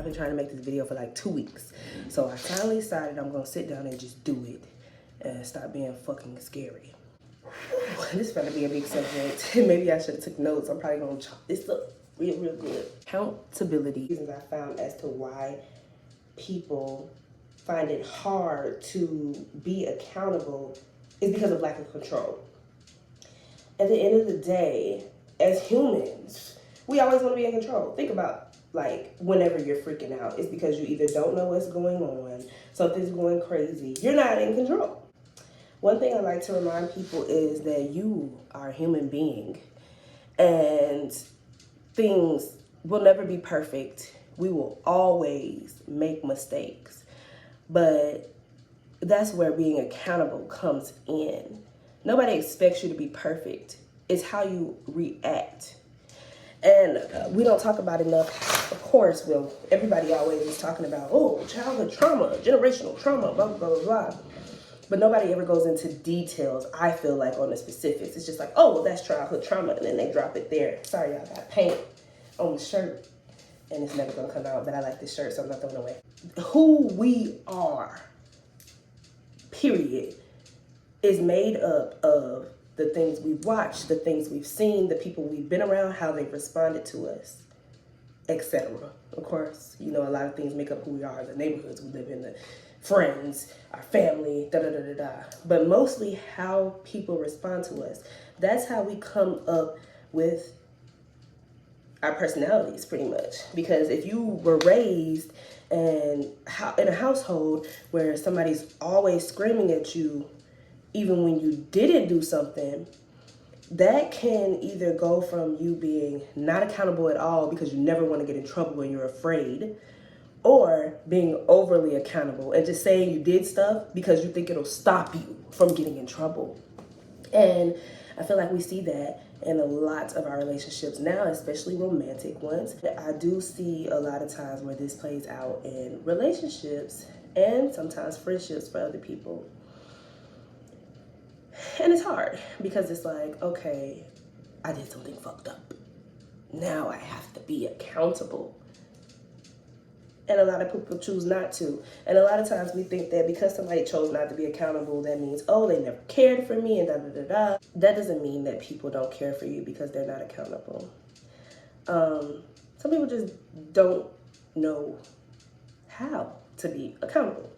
I've been trying to make this video for like 2 weeks. So I finally decided I'm gonna sit down and just do it and stop being fucking scary. This is gonna be a big subject. Maybe I should have took notes. I'm probably gonna chop this up real good. Accountability. Reasons I found as to why people find it hard to be accountable is because of lack of control. At the end of the day, as humans, we always want to be in control. Think about, like, whenever you're freaking out, it's because you either don't know what's going on, something's going crazy, you're not in control. One thing I like to remind people is that you are a human being and things will never be perfect. We will always make mistakes, but that's where being accountable comes in. Nobody expects you to be perfect. It's how you react. And we don't talk about enough. Of course, well, everybody always is talking about, oh, childhood trauma, generational trauma, blah, blah, blah, blah. But nobody ever goes into details, I feel like, on the specifics. It's just like, oh, well, that's childhood trauma, and then they drop it there. Sorry, y'all, got paint on the shirt, and it's never gonna come out, but I like this shirt, so I'm not throwing it away. Who we are, period, is made up of the things we've watched, the things we've seen, the people we've been around, how they've responded to us, etc. Of course, you know, a lot of things make up who we are, the neighborhoods we live in, the friends, our family, da-da-da-da-da. But mostly how people respond to us. That's how we come up with our personalities, pretty much. Because if you were raised in a household where somebody's always screaming at you, even when you didn't do something, that can either go from you being not accountable at all because you never want to get in trouble when you're afraid, or being overly accountable and just saying you did stuff because you think it'll stop you from getting in trouble. And I feel like we see that in a lot of our relationships now, especially romantic ones. I do see a lot of times where this plays out in relationships and sometimes friendships for other people. And it's hard because it's like, okay, I did something fucked up. Now I have to be accountable. And a lot of people choose not to. And a lot of times we think that because somebody chose not to be accountable, that means, oh, they never cared for me and da-da-da-da. That doesn't mean that people don't care for you because they're not accountable. Some people just don't know how to be accountable.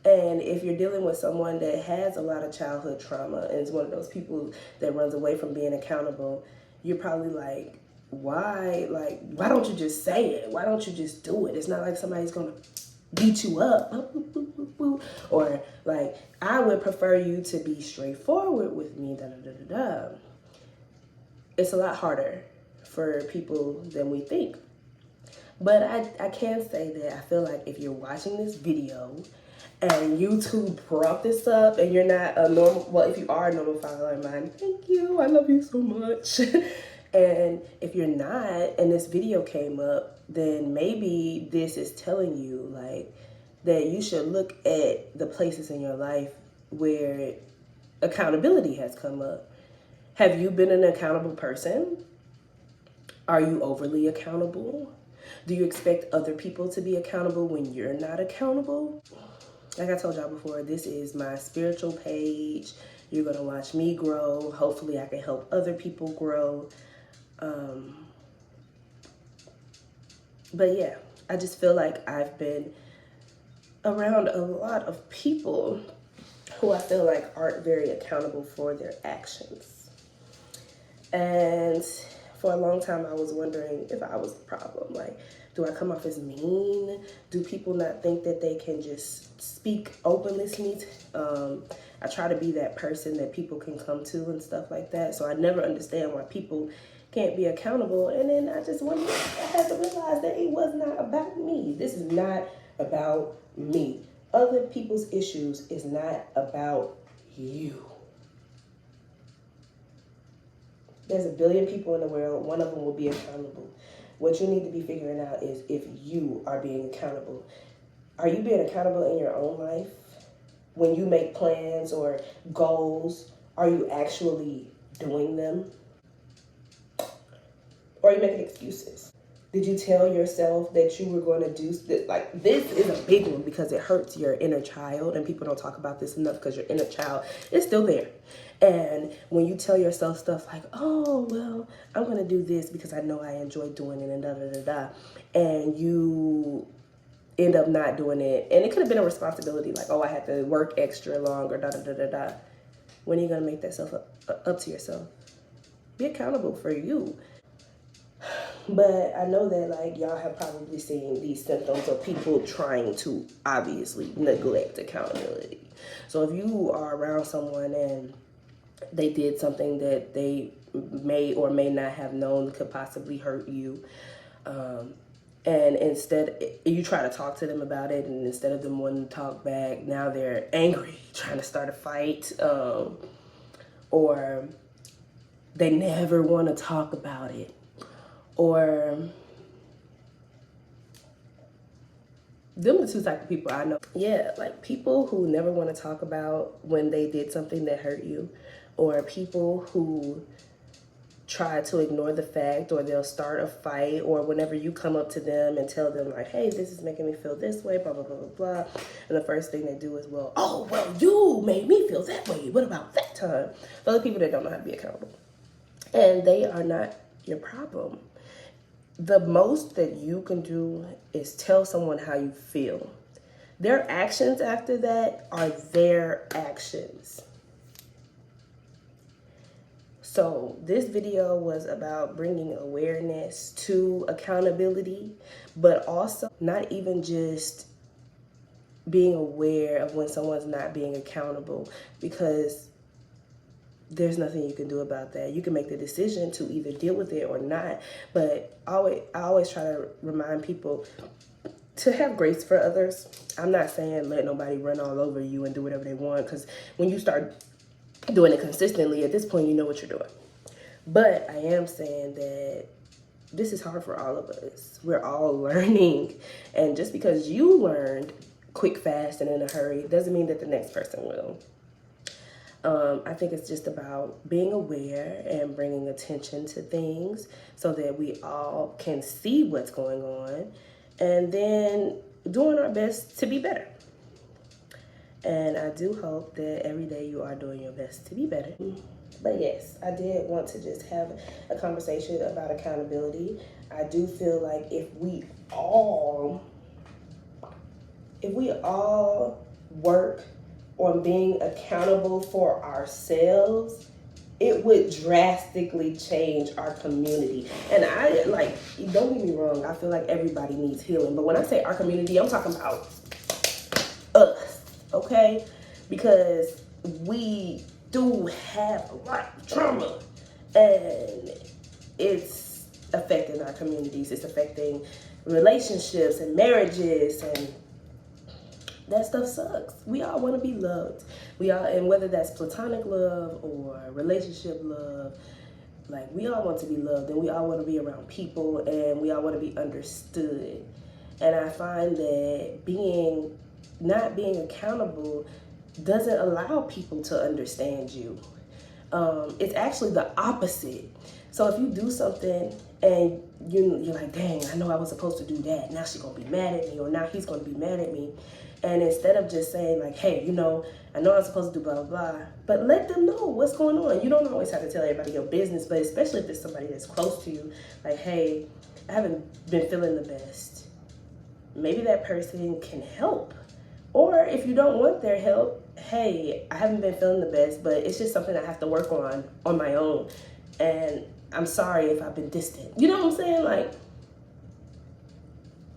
And if you're dealing with someone that has a lot of childhood trauma and is one of those people that runs away from being accountable, you're probably like, why don't you just say it? Why don't you just do it? It's not like somebody's gonna beat you up. Or like, I would prefer you to be straightforward with me, da da da da da. It's a lot harder for people than we think. But I can say that I feel like if you're watching this video and YouTube brought this up and you're not a normal, well, if you are a normal follower of mine, thank you, I love you so much. And if you're not, and this video came up, then maybe this is telling you, like, that you should look at the places in your life where accountability has come up. Have you been an accountable person? Are you overly accountable? Do you expect other people to be accountable when you're not accountable? Like I told y'all before, this is my spiritual page. You're gonna watch me grow. Hopefully I can help other people grow. But yeah, I just feel like I've been around a lot of people who I feel like aren't very accountable for their actions. And for a long time, I was wondering if I was the problem. Like, do I come off as mean? Do people not think that they can just speak openly to me? I try to be that person that people can come to and stuff like that. So I never understand why people can't be accountable. And then I had to realize that it was not about me. This is not about me. Other people's issues is not about you. There's a billion people in the world. One of them will be accountable. What you need to be figuring out is if you are being accountable. Are you being accountable in your own life? When you make plans or goals, are you actually doing them? Or are you making excuses? Did you tell yourself that you were going to do this? Like, this is a big one because it hurts your inner child, and people don't talk about this enough because your inner child is still there. And when you tell yourself stuff like, oh, well, I'm going to do this because I know I enjoy doing it and da-da-da-da, and you end up not doing it, and it could have been a responsibility, like, oh, I had to work extra long or da-da-da-da-da. When are you going to make that stuff up to yourself? Be accountable for you. But I know that, like, y'all have probably seen these symptoms of people trying to obviously neglect accountability. So if you are around someone and they did something that they may or may not have known could possibly hurt you, and instead you try to talk to them about it, and instead of them wanting to talk back, now they're angry, trying to start a fight, or they never want to talk about it. Or them the two type of people I know. Yeah, like people who never want to talk about when they did something that hurt you, or people who try to ignore the fact, or they'll start a fight, or whenever you come up to them and tell them like, hey, this is making me feel this way, blah, blah, blah, blah, blah. And the first thing they do is, well, oh, well, you made me feel that way. What about that time? Those are people that don't know how to be accountable. And they are not your problem. The most that you can do is tell someone how you feel. Their actions after that are their actions. So this video was about bringing awareness to accountability, but also not even just being aware of when someone's not being accountable, because there's nothing you can do about that. You can make the decision to either deal with it or not, but I always try to remind people to have grace for others. I'm not saying let nobody run all over you and do whatever they want, because when you start doing it consistently, at this point you know what you're doing. But I am saying that this is hard for all of us. We're all learning, and just because you learned quick, fast, and in a hurry doesn't mean that the next person will. I think it's just about being aware and bringing attention to things so that we all can see what's going on, and then doing our best to be better. And I do hope that every day you are doing your best to be better. But yes, I did want to just have a conversation about accountability. I do feel like if we all work on being accountable for ourselves, it would drastically change our community. And I, like, don't get me wrong, I feel like everybody needs healing. But when I say our community, I'm talking about us, okay? Because we do have a lot of trauma, and it's affecting our communities. It's affecting relationships and marriages, and that stuff sucks. We all want to be loved. And whether that's platonic love or relationship love, like, we all want to be loved, and we all want to be around people, and we all want to be understood. And I find that not being accountable doesn't allow people to understand you. It's actually the opposite. So if you do something and you're like, dang, I know I was supposed to do that. Now she's going to be mad at me, or now he's going to be mad at me. And instead of just saying like, hey, I know I'm supposed to do blah, blah, blah, but let them know what's going on. You don't always have to tell everybody your business, but especially if it's somebody that's close to you, like, hey, I haven't been feeling the best. Maybe that person can help. Or if you don't want their help, hey, I haven't been feeling the best, but it's just something I have to work on my own. And I'm sorry if I've been distant. You know what I'm saying? Like,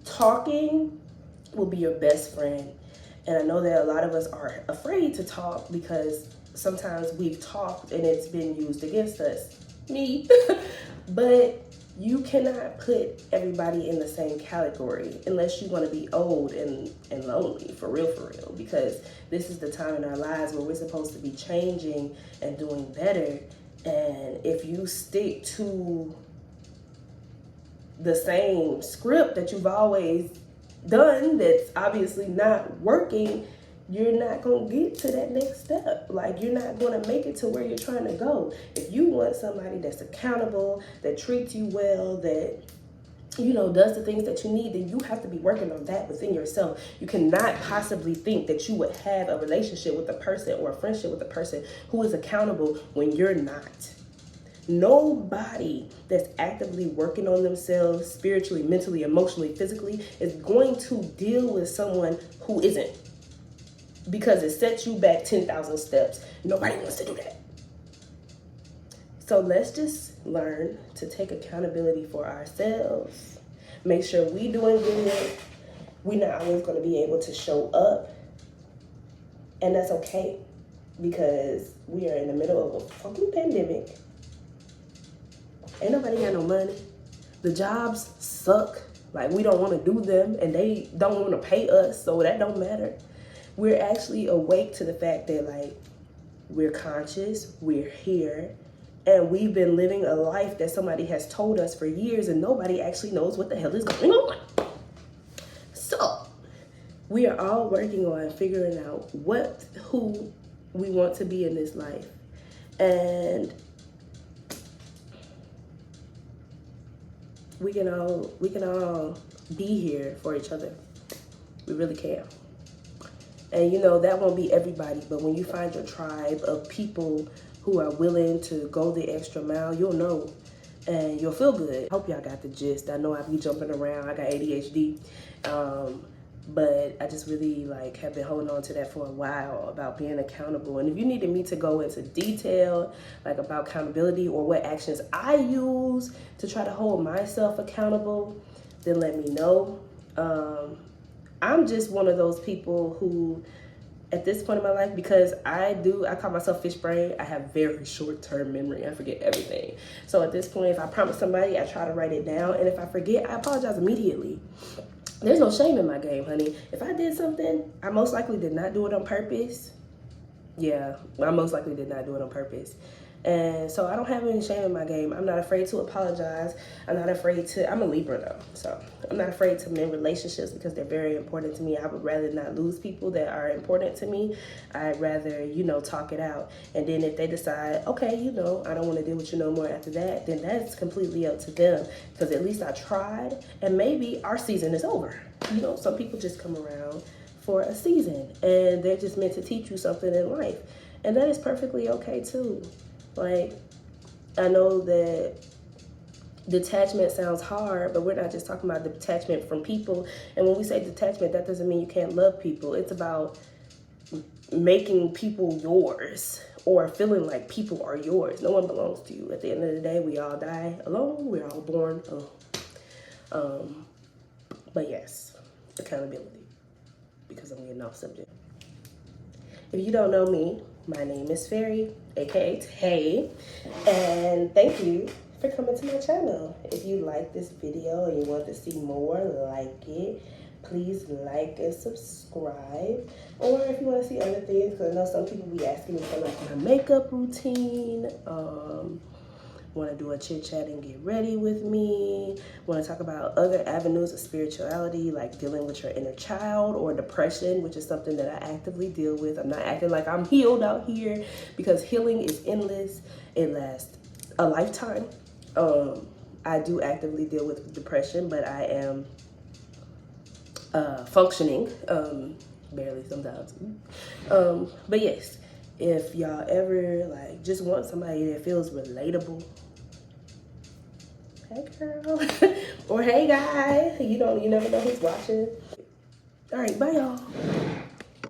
talking will be your best friend. And I know that a lot of us are afraid to talk because sometimes we've talked and it's been used against us. Me. But you cannot put everybody in the same category unless you want to be old and lonely, for real, because this is the time in our lives where we're supposed to be changing and doing better. And if you stick to the same script that you've always done that's obviously not working, you're not going to get to that next step. Like, you're not going to make it to where you're trying to go. If you want somebody that's accountable, that treats you well, that does the things that you need, then you have to be working on that within yourself. You cannot possibly think that you would have a relationship with a person or a friendship with a person who is accountable when you're not. Nobody that's actively working on themselves spiritually, mentally, emotionally, physically is going to deal with someone who isn't, because it sets you back 10,000 steps. Nobody wants to do that. So let's just learn to take accountability for ourselves. Make sure we doing good. We're not always going to be able to show up. And that's okay, because we are in the middle of a fucking pandemic. Ain't nobody got no money. The jobs suck. Like, we don't want to do them, and they don't want to pay us, so that don't matter. We're actually awake to the fact that, like, we're conscious, we're here, and we've been living a life that somebody has told us for years, and nobody actually knows what the hell is going on. So, we are all working on figuring out who we want to be in this life. And we can all be here for each other. We really can. And that won't be everybody, but when you find your tribe of people who are willing to go the extra mile, you'll know and you'll feel good. I hope y'all got the gist. I know I be jumping around. I got ADHD. But I just really have been holding on to that for a while about being accountable. And if you needed me to go into detail about accountability or what actions I use to try to hold myself accountable, then let me know. I'm just one of those people who, at this point in my life, because I call myself fish brain, I have very short-term memory. I forget everything. So at this point, if I promise somebody, I try to write it down. And if I forget, I apologize immediately. There's no shame in my game, honey. If I did something, I most likely did not do it on purpose. Yeah, I most likely did not do it on purpose. And so I don't have any shame in my game. I'm not afraid to apologize. I'm a Libra though. So I'm not afraid to mend relationships because they're very important to me. I would rather not lose people that are important to me. I'd rather, talk it out. And then if they decide, okay, I don't want to deal with you no more after that, then that's completely up to them. Because at least I tried, and maybe our season is over. Some people just come around for a season and they're just meant to teach you something in life. And that is perfectly okay too. I know that detachment sounds hard, but we're not just talking about detachment from people. And when we say detachment, that doesn't mean you can't love people. It's about making people yours or feeling like people are yours. No one belongs to you. At the end of the day, we all die alone. We're all born alone. But yes, accountability, because I'm getting off subject. If you don't know me, my name is Fae, aka Tay, and thank you for coming to my channel. If you like this video and you want to see more like it, please like and subscribe. Or if you want to see other things, because I know some people be asking me for my makeup routine, want to do a chit chat and get ready with me, want to talk about other avenues of spirituality, like dealing with your inner child or depression, which is something that I actively deal with. I'm not acting like I'm healed out here, because healing is endless. It lasts a lifetime. I do actively deal with depression, but I am functioning, barely sometimes. But yes, if y'all ever just want somebody that feels relatable, hey girl, or hey guy, you never know who's watching. All right, bye y'all.